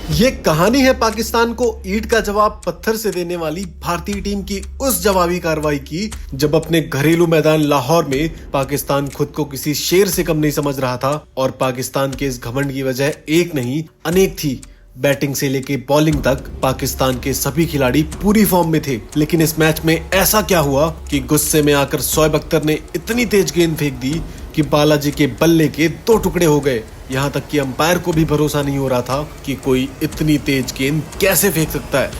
ये कहानी है पाकिस्तान को ईंट का जवाब पत्थर से देने वाली भारतीय टीम की उस जवाबी कार्रवाई की जब अपने घरेलू मैदान लाहौर में पाकिस्तान खुद को किसी शेर से कम नहीं समझ रहा था और पाकिस्तान के इस घमंड की वजह एक नहीं अनेक थी। बैटिंग से लेके बॉलिंग तक पाकिस्तान के सभी खिलाड़ी पूरी फॉर्म में थे, लेकिन इस मैच में ऐसा क्या हुआ कि गुस्से में आकर शोएब अख्तर ने इतनी तेज गेंद फेंक दी कि बालाजी के बल्ले के 2 टुकड़े हो गए। यहाँ तक कि अंपायर को भी भरोसा नहीं हो रहा था कि कोई इतनी तेज गेंद कैसे फेंक सकता है।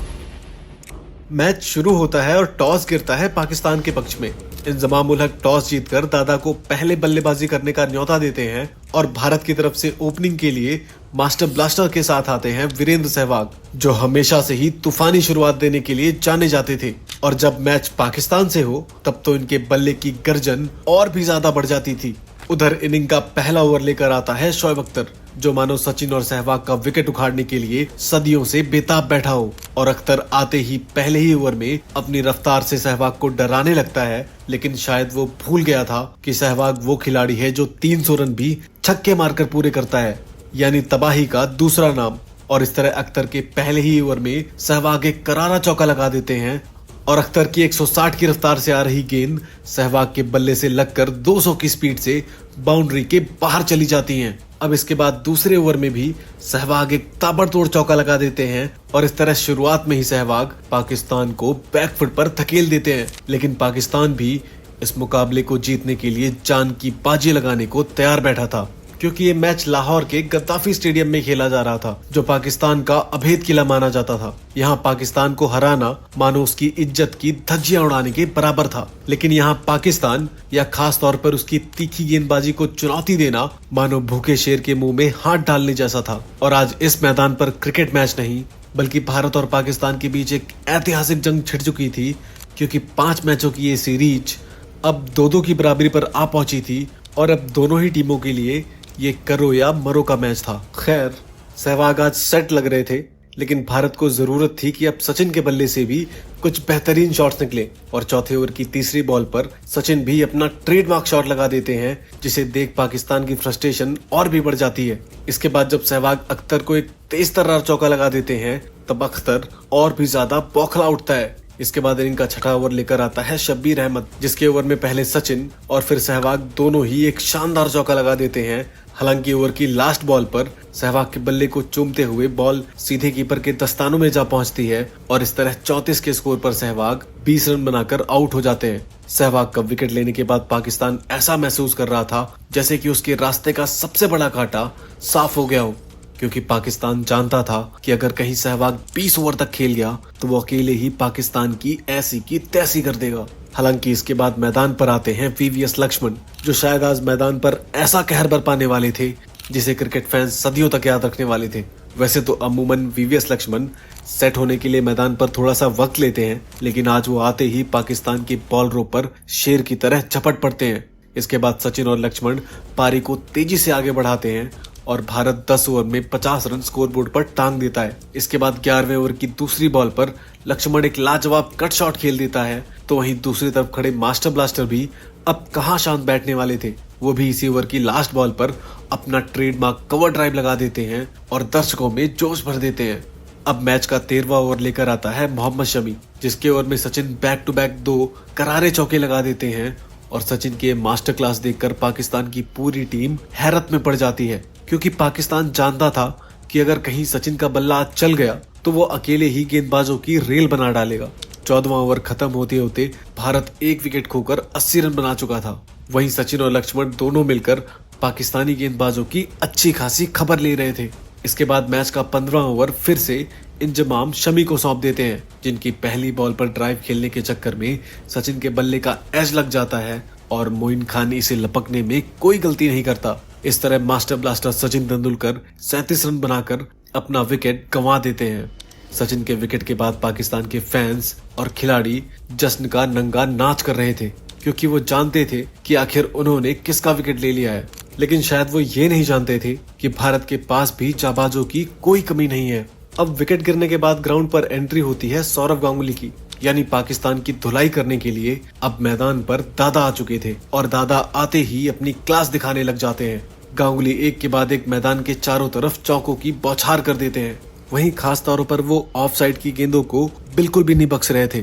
मैच शुरू होता है और टॉस गिरता है पाकिस्तान के पक्ष में। इंजमाम उल हक टॉस जीतकर दादा को पहले बल्लेबाजी करने का न्योता देते हैं और भारत की तरफ से ओपनिंग के लिए मास्टर ब्लास्टर के साथ आते हैं वीरेंद्र सहवाग, जो हमेशा से ही तूफानी शुरुआत देने के लिए जाने जाते थे। और जब मैच पाकिस्तान से हो तब तो इनके बल्ले की गर्जन और भी ज्यादा बढ़ जाती थी। उधर इनिंग का पहला ओवर लेकर आता है शोएब अख्तर, जो मानो सचिन और सहवाग का विकेट उखाड़ने के लिए सदियों से बेताब बैठा हो। और अख्तर आते ही पहले ही ओवर में अपनी रफ्तार से सहवाग को डराने लगता है, लेकिन शायद वो भूल गया था कि सहवाग वो खिलाड़ी है जो 300 रन भी छक्के मारकर पूरे करता है, यानी तबाही का दूसरा नाम। और इस तरह अख्तर के पहले ही ओवर में सहवाग एक करारा चौका लगा देते हैं और अख्तर की 160 की रफ्तार से आ रही गेंद सहवाग के बल्ले से लगकर 200 की स्पीड से बाउंड्री के बाहर चली जाती हैं। अब इसके बाद दूसरे ओवर में भी सहवाग एक ताबड़तोड़ चौका लगा देते हैं और इस तरह शुरुआत में ही सहवाग पाकिस्तान को बैकफुट पर धकेल देते हैं। लेकिन पाकिस्तान भी इस मुकाबले को जीतने के लिए जान की बाजी लगाने को तैयार बैठा था, क्योंकि ये मैच लाहौर के गद्दाफी स्टेडियम में खेला जा रहा था, जो पाकिस्तान का अभेद किला माना जाता था। यहाँ पाकिस्तान को हराना मानो उसकी इज्जत की धज्जियां उड़ाने के बराबर था। लेकिन यहाँ पाकिस्तान या खास तौर पर उसकी तीखी गेंदबाजी को चुनौती देना मानो भूखे शेर के मुंह में हाथ डालने जैसा था। और आज इस मैदान पर क्रिकेट मैच नहीं बल्कि भारत और पाकिस्तान के बीच एक ऐतिहासिक जंग छिड़ चुकी थी, क्योंकि 5 मैचों की ये सीरीज अब 2-2 की बराबरी पर आ पहुंची थी और अब दोनों ही टीमों के लिए ये करो या मरो का मैच था। खैर, सहवाग आज सेट लग रहे थे, लेकिन भारत को जरूरत थी कि अब सचिन के बल्ले से भी कुछ बेहतरीन शॉट्स निकले। और चौथे ओवर की तीसरी बॉल पर सचिन भी अपना ट्रेडमार्क शॉट लगा देते हैं, जिसे देख पाकिस्तान की फ्रस्ट्रेशन और भी बढ़ जाती है। इसके बाद जब सहवाग अख्तर को एक तेज तर्रार चौका लगा देते हैं तब अख्तर और भी ज्यादा बौखला उठता है। इसके बाद इनका छठा ओवर लेकर आता है शब्बीर अहमद, जिसके ओवर में पहले सचिन और फिर सहवाग दोनों ही एक शानदार चौका लगा देते हैं। हालांकि ओवर की लास्ट बॉल पर सहवाग के बल्ले को चूमते हुए बॉल सीधे कीपर के दस्तानों में जा पहुंचती है और इस तरह 34 के स्कोर पर सहवाग 20 रन बनाकर आउट हो जाते हैं। सहवाग का विकेट लेने के बाद पाकिस्तान ऐसा महसूस कर रहा था जैसे कि उसके रास्ते का सबसे बड़ा कांटा साफ हो गया हो, क्योंकि पाकिस्तान जानता था कि अगर कहीं सहवाग 20 ओवर तक खेल गया तो वो अकेले ही पाकिस्तान की ऐसी की तैसी कर देगा। हालांकि इसके बाद मैदान पर आते हैं वीवीएस लक्ष्मण, जो शायद आज मैदान पर ऐसा कहर बरपाने वाले थे जिसे क्रिकेट फैंस सदियों तक याद रखने वाले थे। वैसे तो अमूमन वीवीएस लक्ष्मण सेट होने के लिए मैदान पर थोड़ा सा वक्त लेते हैं, लेकिन आज वो आते ही पाकिस्तान के बॉलरों पर शेर की तरह झपट पड़ते हैं। इसके बाद सचिन और लक्ष्मण पारी को तेजी से आगे बढ़ाते हैं और भारत 10 ओवर में 50 रन स्कोरबोर्ड पर टांग देता है। इसके बाद 11वें ओवर की दूसरी बॉल पर लक्ष्मण एक लाजवाब कट शॉट खेल देता है, तो वहीं दूसरी तरफ खड़े मास्टर ब्लास्टर भी अब कहां शांत बैठने वाले थे। वो भी इसी ओवर की लास्ट बॉल पर अपना ट्रेडमार्क कवर ड्राइव लगा देते हैं और दर्शकों में जोश भर देते हैं। अब मैच का 13वां ओवर लेकर आता है मोहम्मद शमी, जिसके ओवर में सचिन बैक टू बैक 2 करारे चौके लगा देते हैं और सचिन के मास्टर क्लास देखकर पाकिस्तान की पूरी टीम हैरत में पड़ जाती है, क्योंकि पाकिस्तान जानता था कि अगर कहीं सचिन का बल्ला चल गया तो वो अकेले ही गेंदबाजों की रेल बना डालेगा। 14वां ओवर खत्म होते होते भारत 1 विकेट खोकर 80 रन बना चुका था। वहीं सचिन और लक्ष्मण दोनों मिलकर पाकिस्तानी गेंदबाजों की अच्छी खासी खबर ले रहे थे। इसके बाद मैच का 15वां ओवर फिर से इंजमाम शमी को सौंप देते हैं, जिनकी पहली बॉल पर ड्राइव खेलने के चक्कर में सचिन के बल्ले का एज लग जाता है और मोइन खान इसे लपकने में कोई गलती नहीं करता। इस तरह master blaster Sachin Tendulkar 37 run बनाकर अपना विकेट गंवा देते हैं। सचिन के विकेट के बाद पाकिस्तान के फैंस और खिलाड़ी जश्न का नंगा नाच कर रहे थे, क्योंकि वो जानते थे कि आखिर उन्होंने किसका विकेट ले लिया है। लेकिन शायद वो ये नहीं जानते थे कि भारत के पास भी जाबाजों की कोई कमी नहीं है। अब विकेट गिरने के बाद ग्राउंड पर एंट्री होती है सौरव गांगुली की, यानी पाकिस्तान की धुलाई करने के लिए अब मैदान पर दादा आ चुके थे और दादा आते ही अपनी क्लास दिखाने लग जाते हैं। गांगुली एक के बाद एक मैदान के चारों तरफ चौकों की बौछार कर देते हैं। वहीं खास तौर पर वो ऑफ साइड की गेंदों को बिल्कुल भी नहीं बख्श रहे थे।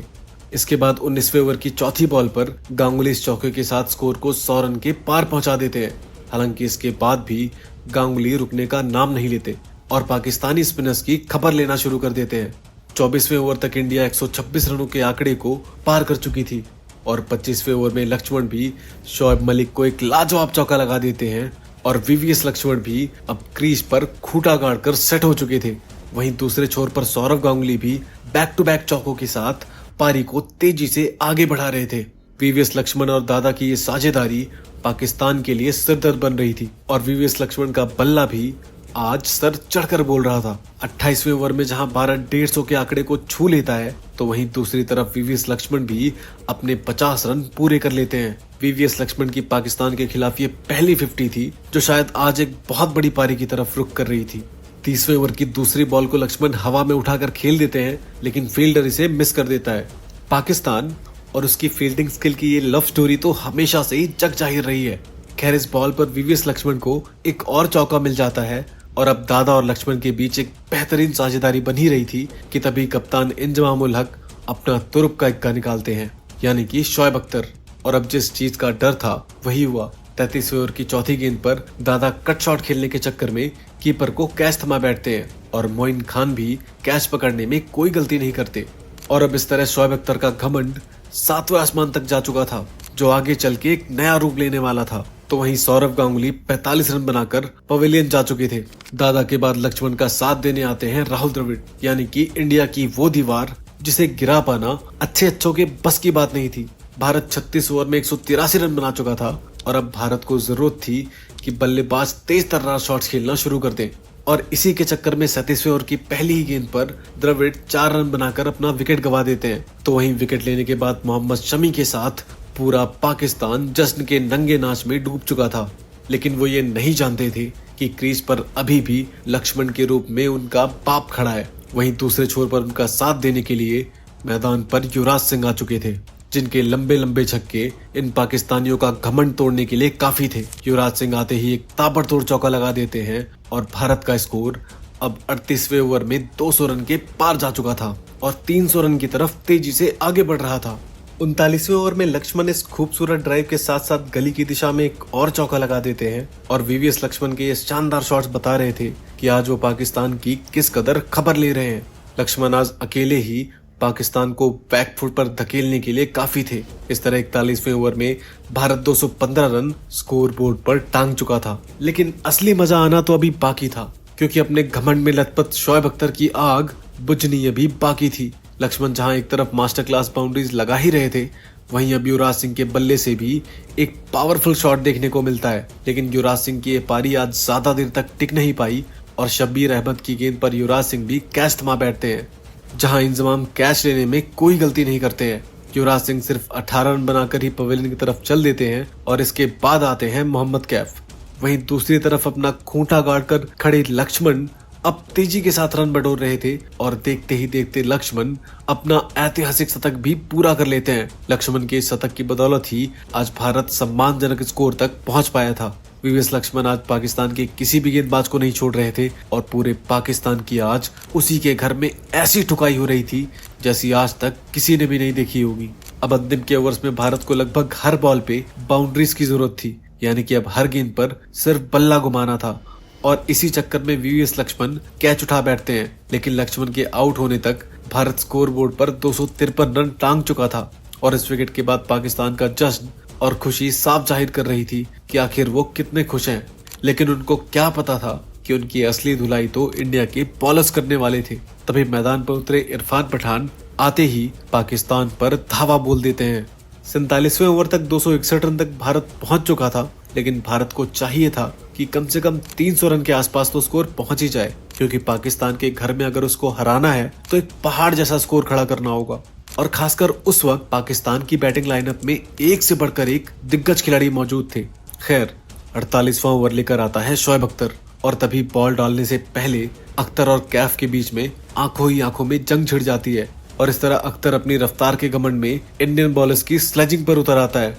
इसके बाद 19वें ओवर की चौथी बॉल पर गांगुली इस चौके के साथ स्कोर को 100 रन के पार पहुंचा देते हैं। हालांकि इसके बाद भी गांगुली रुकने का नाम नहीं लेते और पाकिस्तानी स्पिनर्स की खबर लेना शुरू कर देते हैं। 24वें ओवर तक इंडिया 126 रनों के आंकड़े को पार कर चुकी थी और 25वें ओवर में लक्ष्मण भी शोएब मलिक को एक लाजवाब चौका लगा देते हैं और वीवीएस लक्ष्मण भी अब क्रीज पर खूंटा गाड़कर सेट हो चुके थे। वहीं दूसरे छोर पर सौरव गांगुली भी बैक टू बैक चौकों के साथ पारी को तेजी से आगे बढ़ा रहे थे। वीवीएस लक्ष्मण और दादा की ये साझेदारी पाकिस्तान के लिए सिरदर्द बन रही थी और वीवीएस लक्ष्मण का बल्ला भी आज सर चढ़कर बोल रहा था। 28वें ओवर में जहां भारत 150 के आंकड़े को छू लेता है तो वहीं दूसरी तरफ वीवीएस लक्ष्मण भी अपने 50 रन पूरे कर लेते हैं। वीवीएस लक्ष्मण की पाकिस्तान के खिलाफ ये पहली 50 थी जो शायद आज एक बहुत बड़ी पारी की तरफ रुख कर रही थी। 30वें ओवर की दूसरी बॉल को लक्ष्मण हवा में उठाकर खेल देते हैं लेकिन फील्डर इसे मिस कर देता है। पाकिस्तान और उसकी फील्डिंग स्किल की ये लव स्टोरी तो हमेशा से ही जग जाहिर रही है। खैर इस बॉल पर वीवीएस लक्ष्मण को एक और चौका मिल जाता है और अब दादा और लक्ष्मण के बीच एक बेहतरीन साझेदारी बनी रही थी कि तभी कप्तान इंजमाम उल हक अपना तुरुप का इक्का निकालते हैं यानी कि शोएब अख्तर। और अब जिस चीज का डर था वही हुआ। 33वें ओवर की चौथी गेंद पर दादा कट शॉट खेलने के चक्कर में कीपर को कैच थमा बैठते हैं और मोइन खान भी कैच पकड़ने में कोई गलती नहीं करते और अब इस तरह शोएब अख्तर का घमंड 7वें आसमान तक जा चुका था जो आगे चल के एक नया रूप लेने वाला था। तो वहीं सौरव गांगुली 45 रन बनाकर पवेलियन जा चुके थे। दादा के बाद लक्ष्मण का साथ देने आते हैं राहुल द्रविड़ यानी कि इंडिया की वो दीवार जिसे गिरा पाना अच्छों के बस की बात नहीं थी। भारत 36 ओवर में 183 रन बना चुका था और अब भारत को जरूरत थी कि बल्लेबाज तेज तर्रार शॉट्स खेलना शुरू कर दें और इसी के चक्कर में 37वें ओवर की पहली ही गेंद पर द्रविड़ 4 रन बनाकर अपना विकेट गंवा देते हैं। तो वहीं विकेट लेने के बाद मोहम्मद शमी के साथ पूरा पाकिस्तान जश्न के नंगे नाच में डूब चुका था, लेकिन वो ये नहीं जानते थे कि क्रीज पर अभी भी लक्ष्मण के रूप में उनका बाप खड़ा है। वहीं दूसरे छोर पर उनका साथ देने के लिए मैदान पर युवराज सिंह आ चुके थे जिनके लंबे लंबे छक्के इन पाकिस्तानियों का घमंड तोड़ने के लिए काफी थे। युवराज सिंह आते ही एक ताबड़तोड़ चौका लगा देते हैं और भारत का स्कोर अब 38वें ओवर में 200 रन के पार जा चुका था और 300 रन की तरफ तेजी से आगे बढ़ रहा था। 39वें ओवर में लक्ष्मण इस खूबसूरत ड्राइव के साथ साथ गली की दिशा में एक और चौका लगा देते हैं और वीवीएस लक्ष्मण के ये शानदार शॉट्स बता रहे थे कि आज वो पाकिस्तान की किस कदर खबर ले रहे हैं। लक्ष्मण आज अकेले ही पाकिस्तान को बैकफुट पर धकेलने के लिए काफी थे। इस तरह 41वें ओवर में भारत 215 रन स्कोर बोर्ड पर टांग चुका था, लेकिन असली मजा आना तो अभी बाकी था क्योंकि अपने घमंड में लथपथ शोएब अख्तर की आग बुझनी अभी बाकी थी। लक्ष्मण जहां एक तरफ मास्टर क्लास बाउंड्रीज लगा ही रहे थे वहीं अब युवराज सिंह के बल्ले से भी एक पावरफुल शॉट देखने को मिलता है, लेकिन युवराज सिंह की ये पारी आज ज्यादा देर तक टिक नहीं पाई और शब्बीर अहमद की गेंद पर युवराज सिंह भी कैच थमा बैठते हैं जहां इंजमाम कैच लेने में कोई गलती नहीं करते हैं। युवराज सिंह सिर्फ 18 रन बनाकर ही पवेलियन की तरफ चल देते हैं और इसके बाद आते हैं मोहम्मद कैफ। वहीं दूसरी तरफ अपना खूंटा गाड़कर खड़े लक्ष्मण अब तेजी के साथ रन बटोर रहे थे और देखते ही देखते लक्ष्मण अपना ऐतिहासिक शतक भी पूरा कर लेते हैं। लक्ष्मण के शतक की बदौलत ही आज भारत सम्मानजनक स्कोर तक पहुंच पाया था। वीवीएस लक्ष्मण आज पाकिस्तान के किसी भी गेंदबाज को नहीं छोड़ रहे थे और पूरे पाकिस्तान की आज उसी के घर में ऐसी ठुकाई हो रही थी जैसी आज तक किसी ने भी नहीं देखी होगी। अब अंतिम के ओवर्स में भारत को लगभग हर बॉल पे बाउंड्रीज की जरूरत थी, यानी कि अब हर गेंद पर सिर्फ बल्ला घुमाना था और इसी चक्कर में वीवीएस लक्ष्मण कैच उठा बैठते हैं। लेकिन लक्ष्मण के आउट होने तक भारत स्कोर बोर्ड पर 253 रन टांग चुका था और इस विकेट के बाद पाकिस्तान का जश्न और खुशी साफ जाहिर कर रही थी कि आखिर वो कितने खुश हैं। लेकिन उनको क्या पता था कि उनकी असली धुलाई तो इंडिया के बॉलर्स करने वाले थे। तभी मैदान पर उतरे इरफान पठान आते ही पाकिस्तान पर धावा बोल देते हैं। 47वें ओवर तक 261 रन तक भारत पहुंच चुका था, लेकिन भारत को चाहिए था कि कम से कम 300 रन के आसपास तो स्कोर पहुंच ही जाए, क्योंकि पाकिस्तान के घर में अगर उसको हराना है तो एक पहाड़ जैसा स्कोर खड़ा करना होगा। और खासकर उस वक्त पाकिस्तान की बैटिंग लाइनअप में एक से बढ़कर एक दिग्गज खिलाड़ी मौजूद थे। खैर 48वां ओवर लेकर आता है शोएब अख्तर और तभी बॉल डालने से पहले अख्तर और कैफ के बीच में आंखों ही आंखों में जंग छिड़ जाती है और इस तरह अख्तर अपनी रफ्तार के घमंड में इंडियन बॉलर्स की स्लेजिंग पर उतर आता है।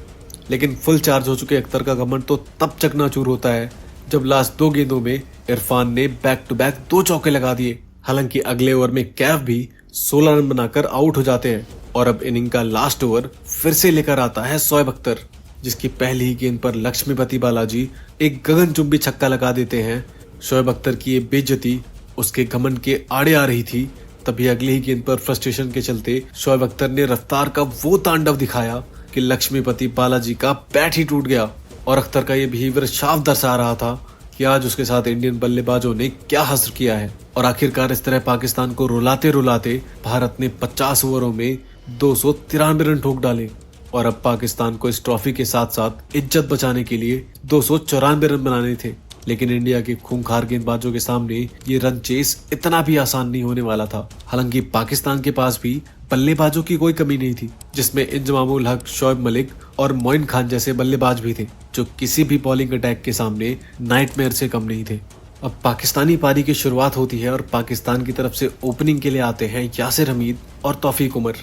लेकिन फुल चार्ज हो चुके अख्तर का घमंड तो तब चकनाचूर होता है जब लास्ट 2 गेंदों में इरफान ने बैक टू बैक 2 चौके लगा दिए हालांकि अगले ओवर में कैफ भी 16 रन बनाकर आउट हो जाते हैं और अब इनिंग का लास्ट ओवर फिर से लेकर आता है शोएब अख्तर, जिसकी पहली ही गेंद पर लक्ष्मीपति बालाजी एक गगनचुंबी छक्का लगा देते हैं। शोएब अख्तर की ये बेइज्जती उसके घमंड के आड़े आ रही थी। तभी अगली ही गेंद पर फ्रस्ट्रेशन के चलते शोएब अख्तर ने रफ्तार का वो तांडव दिखाया कि लक्ष्मीपति बालाजी का बैट ही टूट गया और अख्तर का ये बिहेवियर साफ दर्शा रहा था कि आज उसके साथ इंडियन बल्लेबाजों ने क्या हश्र किया है। और आखिरकार इस तरह पाकिस्तान को रुलाते रुलाते भारत ने 50 ओवरों में 293 रन ठोक डाले और अब पाकिस्तान को इस ट्रॉफी के साथ साथ इज्जत बचाने के लिए 294 रन बनाने थे। लेकिन इंडिया के खूंखार गेंदबाजों के सामने ये रन चेस इतना भी आसान नहीं होने वाला था। हालांकि पाकिस्तान के पास भी बल्लेबाजों की कोई कमी नहीं थी, जिसमें इंजमामुल हक, शोएब मलिक और मोइन खान जैसे बल्लेबाज भी थे जो किसी भी बॉलिंग अटैक के सामने नाइटमेयर से कम नहीं थे। अब पाकिस्तानी पारी की शुरुआत होती है और पाकिस्तान की तरफ से ओपनिंग के लिए आते हैं यासिर हमीद और तौफीक उमर।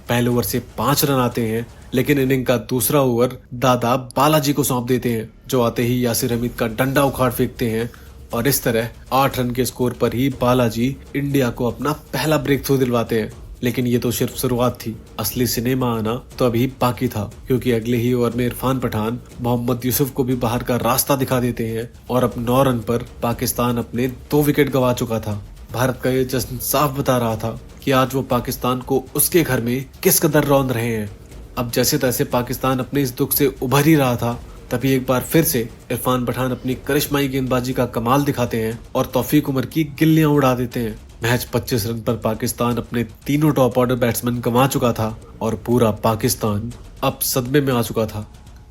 पहले ओवर से 5 रन आते हैं, लेकिन इनिंग का दूसरा ओवर दादा बालाजी को सौंप देते हैं, जो आते ही यासिर हमीद का डंडा उखाड़ फेंकते हैं और इस तरह 8 रन के स्कोर पर ही बालाजी इंडिया को अपना पहला ब्रेक थ्रू दिलवाते हैं। लेकिन ये तो सिर्फ शुरुआत थी, असली सिनेमा आना तो अभी बाकी था, क्योंकि अगले ही ओवर में इरफान पठान मोहम्मद यूसुफ को भी बाहर का रास्ता दिखा देते हैं और अब 9 रन पर पाकिस्तान अपने 2 विकेट गंवा चुका था। भारत का ये जश्न साफ बता रहा था कि आज वो पाकिस्तान को उसके घर में किस कदर रौंद रहे हैं। अब जैसे तैसे पाकिस्तान अपने इस दुख से उभर ही रहा था, तभी एक बार फिर से इरफान पठान अपनी करिश्माई गेंदबाजी का कमाल दिखाते हैं और तौफीक उमर की गिल्लियां उड़ा देते हैं। मैच 25 रन पर पाकिस्तान अपने तीनों टॉप ऑर्डर बैट्समैन गंवा चुका था और पूरा पाकिस्तान अब सदमे में आ चुका था।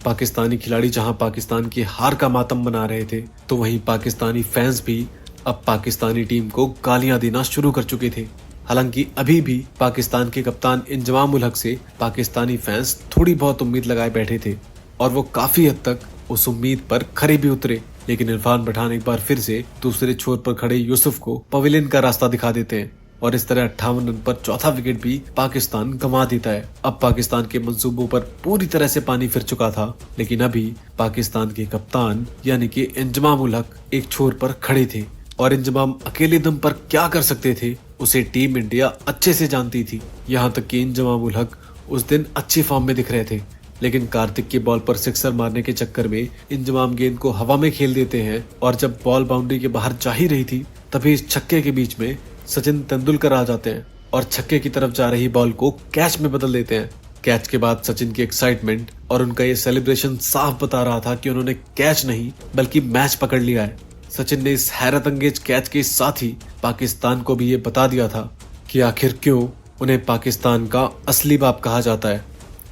पाकिस्तानी खिलाड़ी जहां पाकिस्तान की हार का मातम बना रहे थे, तो वहीं पाकिस्तानी फैंस भी अब पाकिस्तानी टीम को गालियां देना शुरू कर चुके थे। हालांकि अभी भी पाकिस्तान के कप्तान इंजमामुल हक से पाकिस्तानी फैंस थोड़ी बहुत उम्मीद लगाए बैठे थे और वो काफी हद तक उस उम्मीद पर खरे भी उतरे। लेकिन इरफान पठान एक बार फिर से दूसरे छोर पर खड़े यूसुफ को पवेलियन का रास्ता दिखा देते हैं और इस तरह 58 रन पर चौथा विकेट भी पाकिस्तान गंवा देता है। अब पाकिस्तान के मंसूबों पर पूरी तरह से पानी फिर चुका था, लेकिन अभी पाकिस्तान के कप्तान यानी कि इंजमामुल हक एक छोर पर खड़े थे और इंजमाम अकेले दम पर क्या कर सकते थे उसे टीम इंडिया अच्छे से जानती थी। यहाँ तक कि इंजमामुल हक उस दिन अच्छी फॉर्म में दिख रहे थे, लेकिन कार्तिक की बॉल पर सिक्सर मारने के चक्कर में इंजमाम गेंद को हवा में खेल देते हैं और जब बॉल बाउंड्री के बाहर जा ही रही थी, तभी इस छक्के के बीच में सचिन तेंदुलकर आ जाते हैं और छक्के की तरफ जा रही बॉल को कैच में बदल देते हैं। कैच के बाद सचिन की एक्साइटमेंट और उनका ये सेलिब्रेशन साफ बता रहा था कि उन्होंने कैच नहीं बल्कि मैच पकड़ लिया है। सचिन ने इस हैरत अंगेज कैच के साथ ही पाकिस्तान को भी ये बता दिया था कि आखिर क्यों उन्हें पाकिस्तान का असली बाप कहा जाता है।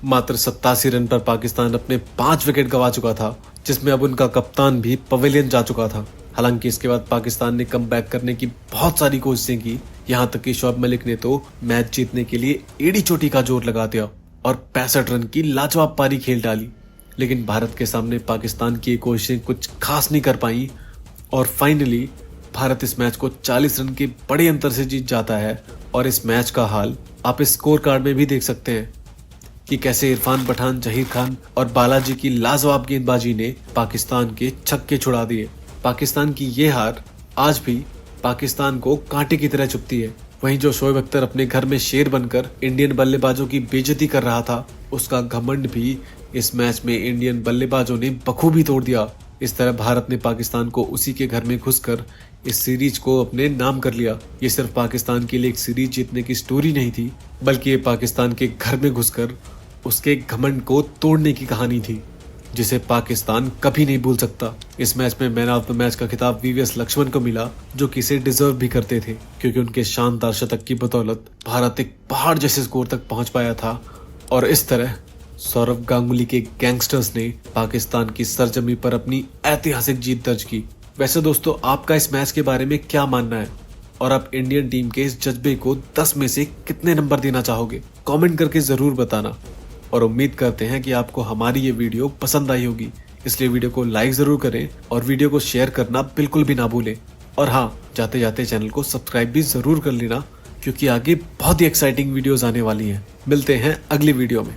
मात्र 87 रन पर पाकिस्तान अपने 5 विकेट गंवा चुका था, जिसमें अब उनका कप्तान भी पवेलियन जा चुका था। हालांकि इसके बाद पाकिस्तान ने कमबैक करने की बहुत सारी कोशिशें की, यहाँ तक कि शोएब मलिक ने तो मैच जीतने के लिए एड़ी चोटी का जोर लगा दिया और 65 रन की लाजवाब पारी खेल डाली। लेकिन भारत के सामने पाकिस्तान की कोशिशें कुछ खास नहीं कर पाई और फाइनली भारत इस मैच को 40 रन के बड़े अंतर से जीत जाता है। और इस मैच का हाल आप इस स्कोर कार्ड में भी देख सकते हैं कि कैसे इरफान पठान, जहीर खान और बालाजी की लाजवाब गेंदबाजी ने पाकिस्तान के छक्के छुड़ा दिए। पाकिस्तान की ये हार आज भी पाकिस्तान को कांटे की तरह चुभती है। वहीं जो शोएब अख्तर अपने घर में शेर बनकर इंडियन बल्लेबाजों की बेइज्जती कर रहा था, उसका घमंड भी इस मैच में इंडियन बल्लेबाजों ने बखूबी तोड़ दिया। इस तरह भारत ने पाकिस्तान को उसी के घर में घुसकर इस सीरीज को अपने नाम कर लिया। ये सिर्फ पाकिस्तान के लिए एक सीरीज जीतने की स्टोरी नहीं थी, बल्कि ये पाकिस्तान के घर में घुसकर उसके घमंड को तोड़ने की कहानी थी, जिसे पाकिस्तान कभी नहीं भूल सकता। इस मैच में मैन ऑफ द मैच का खिताब वीवीएस लक्ष्मण को मिला, जो कि इसे डिजर्व भी करते थे, क्योंकि उनके शानदार शतक की बदौलत भारत एक पहाड़ जैसे स्कोर तक पहुंच पाया था। और इस तरह सौरव गांगुली के गैंगस्टर्स ने पाकिस्तान की सरजमी पर अपनी ऐतिहासिक जीत दर्ज की। वैसे दोस्तों, आपका इस मैच के बारे में क्या मानना है और आप इंडियन टीम के इस जज्बे को 10 में से कितने नंबर देना चाहोगे? कमेंट करके जरूर बताना। और उम्मीद करते हैं कि आपको हमारी ये वीडियो पसंद आई होगी, इसलिए वीडियो को लाइक जरूर करें और वीडियो को शेयर करना बिल्कुल भी ना भूलें। और हाँ, जाते जाते चैनल को सब्सक्राइब भी जरूर कर लेना, क्योंकि आगे बहुत ही एक्साइटिंग वीडियोस आने वाली हैं। मिलते हैं अगली वीडियो में।